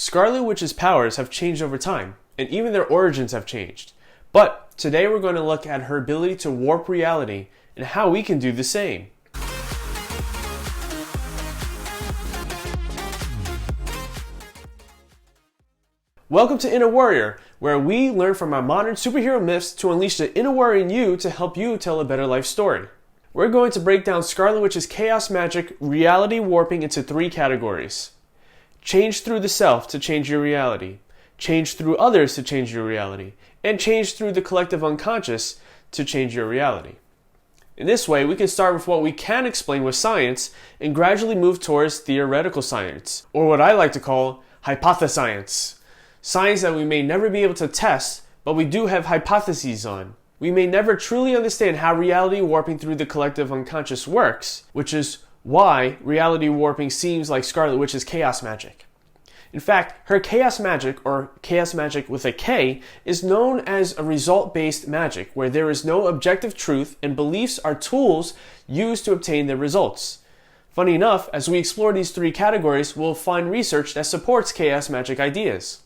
Scarlet Witch's powers have changed over time, and even their origins have changed. But today we're going to look at her ability to warp reality and how we can do the same. Welcome to Inner Warrior, where we learn from our modern superhero myths to unleash the inner warrior in you to help you tell a better life story. We're going to break down Scarlet Witch's chaos magic reality warping into three categories. Change through the self to change your reality, change through others to change your reality, and change through the collective unconscious to change your reality. In this way, we can start with what we can explain with science and gradually move towards theoretical science, or what I like to call hypothescience. Science that we may never be able to test, but we do have hypotheses on. We may never truly understand how reality warping through the collective unconscious works, which is why reality warping seems like Scarlet Witch's chaos magic. In fact, her chaos magic, or chaos magic with a K, is known as a result-based magic, where there is no objective truth and beliefs are tools used to obtain the results. Funny enough, as we explore these three categories, we'll find research that supports chaos magic ideas.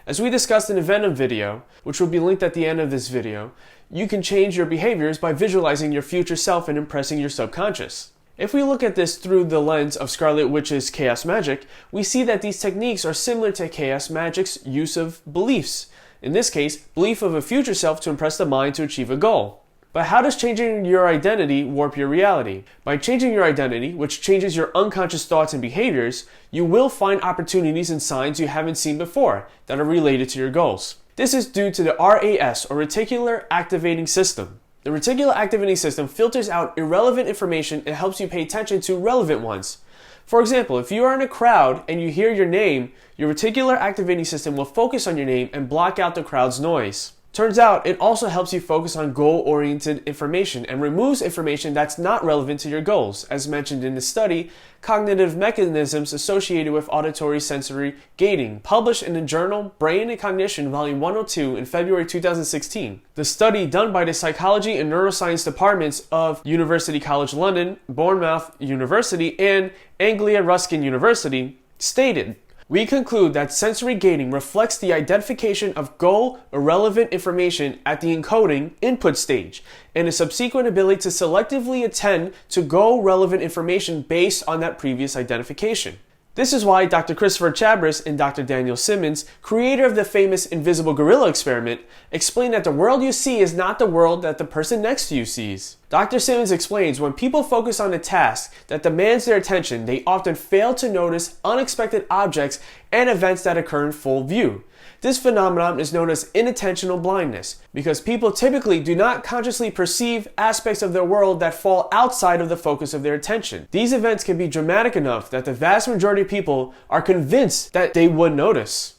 As we discussed in a Venom video, which will be linked at the end of this video, you can change your behaviors by visualizing your future self and impressing your subconscious. If we look at this through the lens of Scarlet Witch's chaos magic, we see that these techniques are similar to chaos magic's use of beliefs. In this case, belief of a future self to impress the mind to achieve a goal. But how does changing your identity warp your reality? By changing your identity, which changes your unconscious thoughts and behaviors, you will find opportunities and signs you haven't seen before that are related to your goals. This is due to the RAS, or Reticular Activating System. The Reticular Activating System filters out irrelevant information and helps you pay attention to relevant ones. For example, if you are in a crowd and you hear your name, your Reticular Activating System will focus on your name and block out the crowd's noise. Turns out, it also helps you focus on goal-oriented information and removes information that's not relevant to your goals. As mentioned in the study, Cognitive Mechanisms Associated with Auditory Sensory Gating, published in the journal Brain and Cognition, Volume 102 in February 2016. The study, done by the Psychology and Neuroscience Departments of University College London, Bournemouth University, and Anglia Ruskin University, stated, "We conclude that sensory gating reflects the identification of goal-irrelevant information at the encoding input stage and a subsequent ability to selectively attend to goal-relevant information based on that previous identification." This is why Dr. Christopher Chabris and Dr. Daniel Simmons, creator of the famous invisible gorilla experiment, explain that the world you see is not the world that the person next to you sees. Dr. Simmons explains when people focus on a task that demands their attention, they often fail to notice unexpected objects and events that occur in full view. This phenomenon is known as inattentional blindness because people typically do not consciously perceive aspects of their world that fall outside of the focus of their attention. These events can be dramatic enough that the vast majority of people are convinced that they would notice.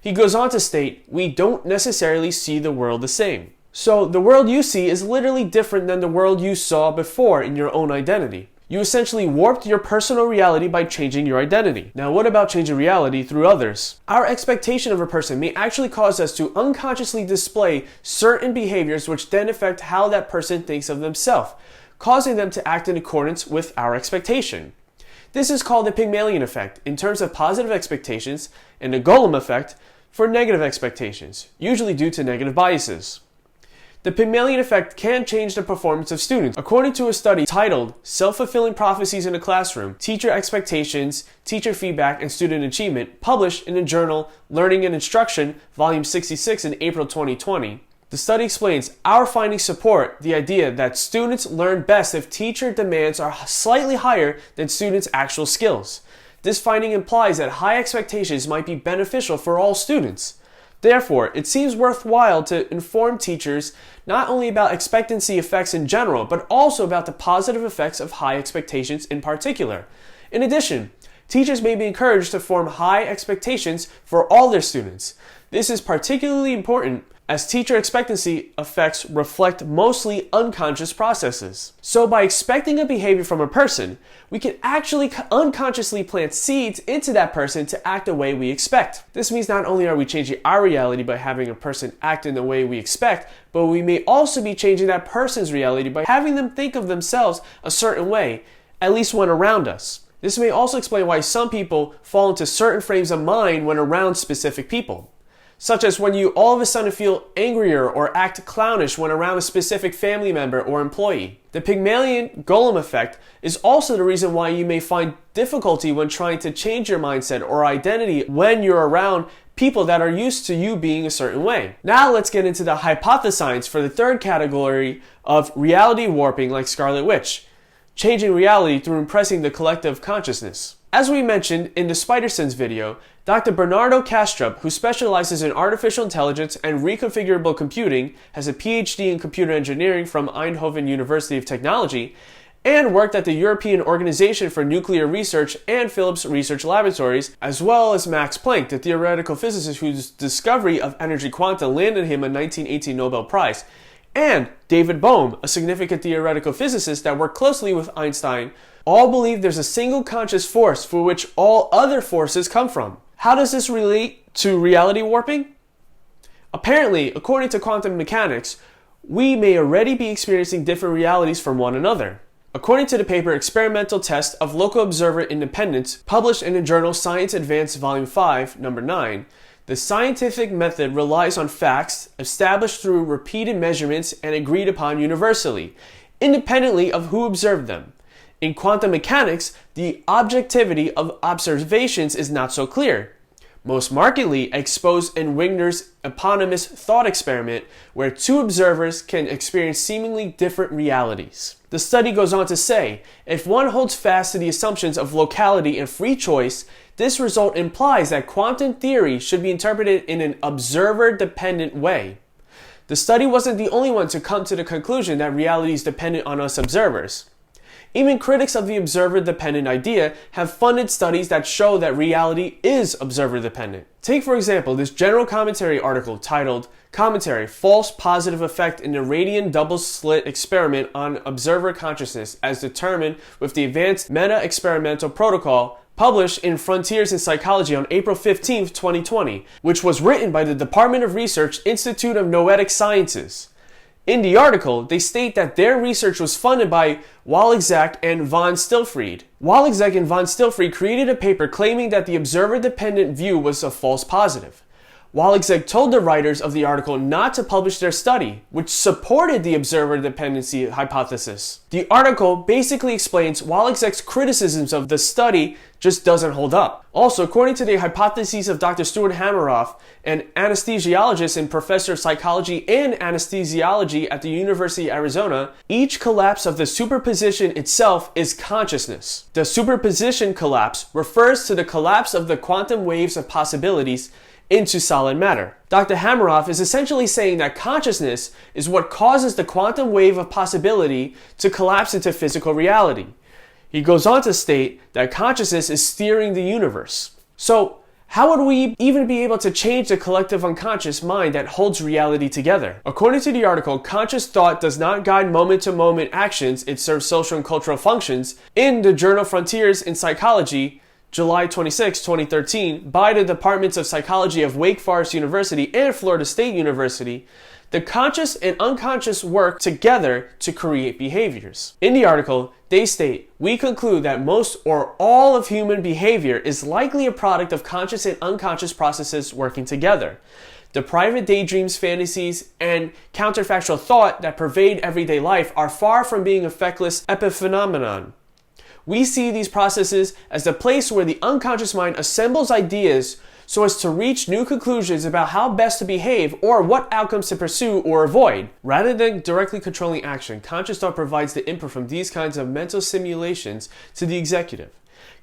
He goes on to state, "We don't necessarily see the world the same." So the world you see is literally different than the world you saw before in your own identity. You essentially warped your personal reality by changing your identity. Now, what about changing reality through others? Our expectation of a person may actually cause us to unconsciously display certain behaviors which then affect how that person thinks of themselves, causing them to act in accordance with our expectation. This is called the Pygmalion effect in terms of positive expectations and the Golem effect for negative expectations, usually due to negative biases. The Pygmalion effect can change the performance of students. According to a study titled Self-Fulfilling Prophecies in the Classroom, Teacher Expectations, Teacher Feedback, and Student Achievement, published in the journal Learning and Instruction, Volume 66 in April 2020, the study explains our findings support the idea that students learn best if teacher demands are slightly higher than students' actual skills. This finding implies that high expectations might be beneficial for all students. Therefore, it seems worthwhile to inform teachers not only about expectancy effects in general, but also about the positive effects of high expectations in particular. In addition, teachers may be encouraged to form high expectations for all their students. This is particularly important as teacher expectancy effects reflect mostly unconscious processes. So by expecting a behavior from a person, we can actually unconsciously plant seeds into that person to act the way we expect. This means not only are we changing our reality by having a person act in the way we expect, but we may also be changing that person's reality by having them think of themselves a certain way, at least when around us. This may also explain why some people fall into certain frames of mind when around specific people, such as when you all of a sudden feel angrier or act clownish when around a specific family member or employee. The Pygmalion golem effect is also the reason why you may find difficulty when trying to change your mindset or identity when you're around people that are used to you being a certain way. Now let's get into the hypothesizing for the third category of reality warping like Scarlet Witch, changing reality through impressing the collective consciousness. As we mentioned in the Spider-Sense video, Dr. Bernardo Kastrup, who specializes in artificial intelligence and reconfigurable computing, has a PhD in computer engineering from Eindhoven University of Technology, and worked at the European Organization for Nuclear Research and Philips Research Laboratories, as well as Max Planck, the theoretical physicist whose discovery of energy quanta landed him a 1918 Nobel Prize, and David Bohm, a significant theoretical physicist that worked closely with Einstein, all believe there's a single conscious force for which all other forces come from. How does this relate to reality warping? Apparently, according to quantum mechanics, we may already be experiencing different realities from one another. According to the paper Experimental Test of Local Observer Independence, published in the journal Science Advanced Volume 5, number 9, the scientific method relies on facts established through repeated measurements and agreed upon universally, independently of who observed them. In quantum mechanics, the objectivity of observations is not so clear, most markedly exposed in Wigner's eponymous thought experiment, where two observers can experience seemingly different realities. The study goes on to say, if one holds fast to the assumptions of locality and free choice, this result implies that quantum theory should be interpreted in an observer-dependent way. The study wasn't the only one to come to the conclusion that reality is dependent on us observers. Even critics of the observer-dependent idea have funded studies that show that reality is observer-dependent. Take, for example, this general commentary article titled Commentary, False Positive Effect in the Radian Double-Slit Experiment on Observer Consciousness as Determined with the Advanced Meta-Experimental Protocol, published in Frontiers in Psychology on April 15, 2020, which was written by the Department of Research Institute of Noetic Sciences. In the article, they state that their research was funded by Wandavision and von Stillfried. Wandavision and von Stillfried created a paper claiming that the observer-dependent view was a false positive. Wandavision told the writers of the article not to publish their study, which supported the observer-dependency hypothesis. The article basically explains Wandavision's criticisms of the study just doesn't hold up. Also, according to the hypotheses of Dr. Stuart Hammerof, an anesthesiologist and professor of psychology and anesthesiology at the University of Arizona, each collapse of the superposition itself is consciousness. The superposition collapse refers to the collapse of the quantum waves of possibilities into solid matter. Dr. Hammerof is essentially saying that consciousness is what causes the quantum wave of possibility to collapse into physical reality. He goes on to state that consciousness is steering the universe. So, how would we even be able to change the collective unconscious mind that holds reality together? According to the article, conscious thought does not guide moment-to-moment actions, it serves social and cultural functions. In the journal Frontiers in Psychology, July 26, 2013, by the Departments of Psychology of Wake Forest University and Florida State University, the conscious and unconscious work together to create behaviors. In the article, they state, we conclude that most or all of human behavior is likely a product of conscious and unconscious processes working together. The private daydreams, fantasies, and counterfactual thought that pervade everyday life are far from being a feckless epiphenomenon. We see these processes as the place where the unconscious mind assembles ideas so as to reach new conclusions about how best to behave or what outcomes to pursue or avoid. Rather than directly controlling action, conscious thought provides the input from these kinds of mental simulations to the executive.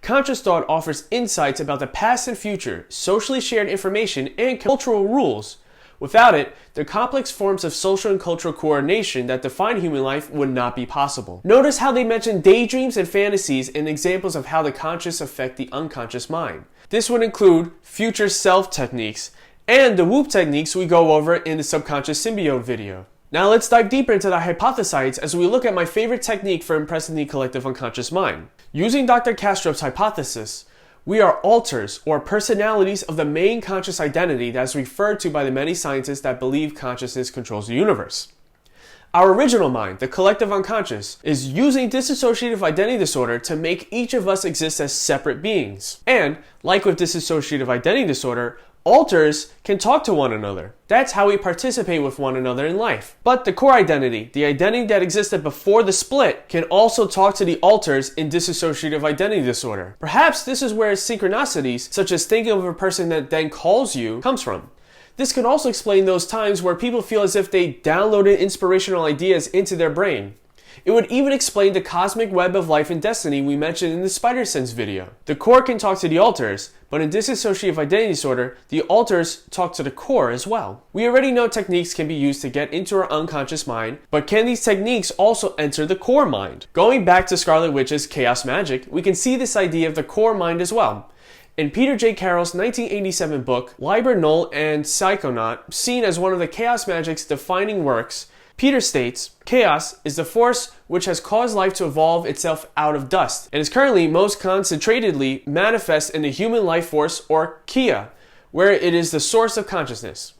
Conscious thought offers insights about the past and future, socially shared information, and cultural rules. Without it, the complex forms of social and cultural coordination that define human life would not be possible. Notice how they mention daydreams and fantasies in examples of how the conscious affect the unconscious mind. This would include future self techniques and the WOOP techniques we go over in the subconscious symbiote video. Now let's dive deeper into the hypothesites as we look at my favorite technique for impressing the collective unconscious mind. Using Dr. Kastrup's hypothesis, we are alters or personalities of the main conscious identity that is referred to by the many scientists that believe consciousness controls the universe. Our original mind, the collective unconscious, is using dissociative identity disorder to make each of us exist as separate beings. And, like with dissociative identity disorder, alters can talk to one another. That's how we participate with one another in life. But the core identity, the identity that existed before the split, can also talk to the alters in dissociative identity disorder. Perhaps this is where synchronicities, such as thinking of a person that then calls you, comes from. This could also explain those times where people feel as if they downloaded inspirational ideas into their brain. It would even explain the cosmic web of life and destiny we mentioned in the Spider Sense video. The core can talk to the alters, but in dissociative identity disorder, the alters talk to the core as well. We already know techniques can be used to get into our unconscious mind, but can these techniques also enter the core mind? Going back to Scarlet Witch's Chaos Magic, we can see this idea of the core mind as well. In Peter J. Carroll's 1987 book, Liber Null and Psychonaut, seen as one of the Chaos Magic's defining works, Peter states, "Chaos is the force which has caused life to evolve itself out of dust, and is currently most concentratedly manifest in the human life force, or Kia, where it is the source of consciousness.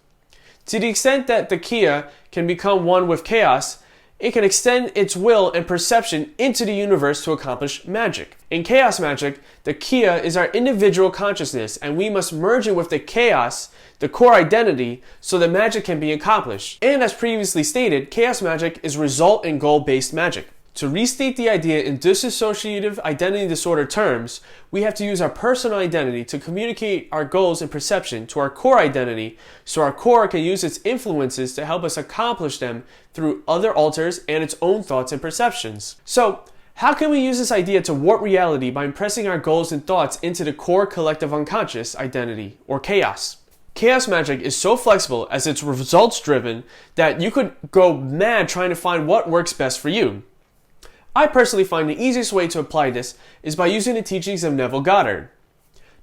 To the extent that the Kia can become one with chaos, it can extend its will and perception into the universe to accomplish magic. In chaos magic, the Kia is our individual consciousness, and we must merge it with the chaos, the core identity, so that magic can be accomplished. And as previously stated, chaos magic is result and goal-based magic. To restate the idea in dissociative identity disorder terms, we have to use our personal identity to communicate our goals and perception to our core identity, so our core can use its influences to help us accomplish them through other alters and its own thoughts and perceptions. So, how can we use this idea to warp reality by impressing our goals and thoughts into the core collective unconscious identity, or chaos? Chaos magic is so flexible as it's results driven that you could go mad trying to find what works best for you. I personally find the easiest way to apply this is by using the teachings of Neville Goddard.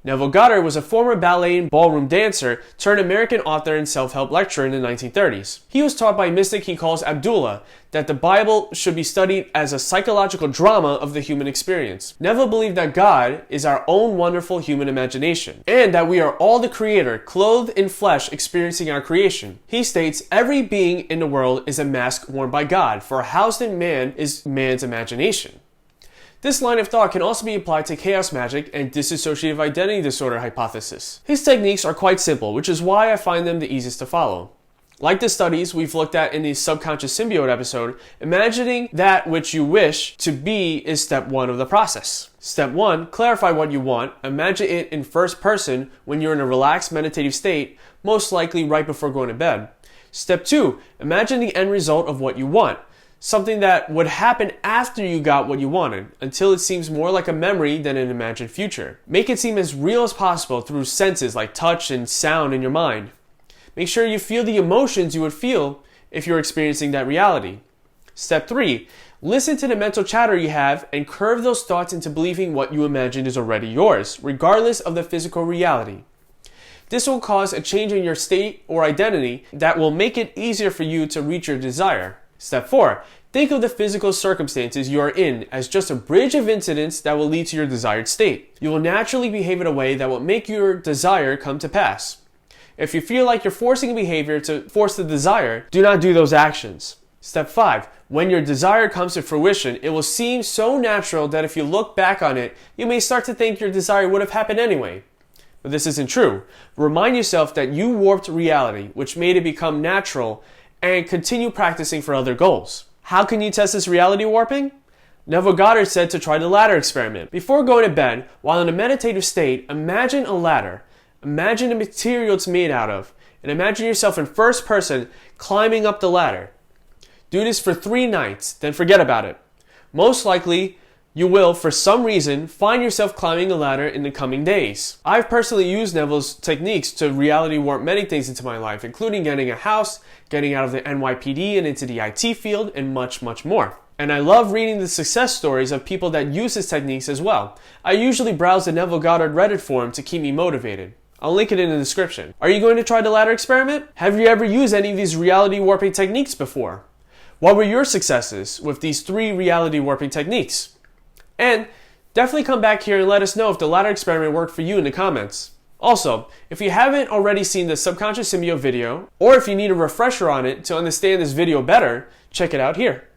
Neville Goddard was a former ballet and ballroom dancer turned American author and self-help lecturer in the 1930s. He was taught by a mystic he calls Abdullah that the Bible should be studied as a psychological drama of the human experience. Neville believed that God is our own wonderful human imagination, and that we are all the creator, clothed in flesh, experiencing our creation. He states, every being in the world is a mask worn by God, for housed in man is man's imagination. This line of thought can also be applied to chaos magic and dissociative identity disorder hypothesis. His techniques are quite simple, which is why I find them the easiest to follow. Like the studies we've looked at in the subconscious symbiote episode, imagining that which you wish to be is step 1 of the process. Step 1, clarify what you want, imagine it in first person when you're in a relaxed meditative state, most likely right before going to bed. Step 2, imagine the end result of what you want. Something that would happen after you got what you wanted, until it seems more like a memory than an imagined future. Make it seem as real as possible through senses like touch and sound in your mind. Make sure you feel the emotions you would feel if you're experiencing that reality. Step 3, listen to the mental chatter you have and curve those thoughts into believing what you imagined is already yours, regardless of the physical reality. This will cause a change in your state or identity that will make it easier for you to reach your desire. Step 4. Think of the physical circumstances you are in as just a bridge of incidents that will lead to your desired state. You will naturally behave in a way that will make your desire come to pass. If you feel like you're forcing a behavior to force the desire, do not do those actions. Step 5. When your desire comes to fruition, it will seem so natural that if you look back on it, you may start to think your desire would have happened anyway. But this isn't true. Remind yourself that you warped reality, which made it become natural, and continue practicing for other goals. How can you test this reality warping? Neville Goddard said to try the ladder experiment. Before going to bed, while in a meditative state, imagine a ladder. Imagine the material it's made out of, and imagine yourself in first person climbing up the ladder. Do this for 3 nights, then forget about it. Most likely, you will, for some reason, find yourself climbing a ladder in the coming days. I've personally used Neville's techniques to reality warp many things into my life, including getting a house, getting out of the NYPD and into the IT field, and much, much more. And I love reading the success stories of people that use his techniques as well. I usually browse the Neville Goddard Reddit forum to keep me motivated. I'll link it in the description. Are you going to try the ladder experiment? Have you ever used any of these reality warping techniques before? What were your successes with these 3 reality warping techniques? And definitely come back here and let us know if the ladder experiment worked for you in the comments. Also, if you haven't already seen the subconscious symbiote video, or if you need a refresher on it to understand this video better, check it out here.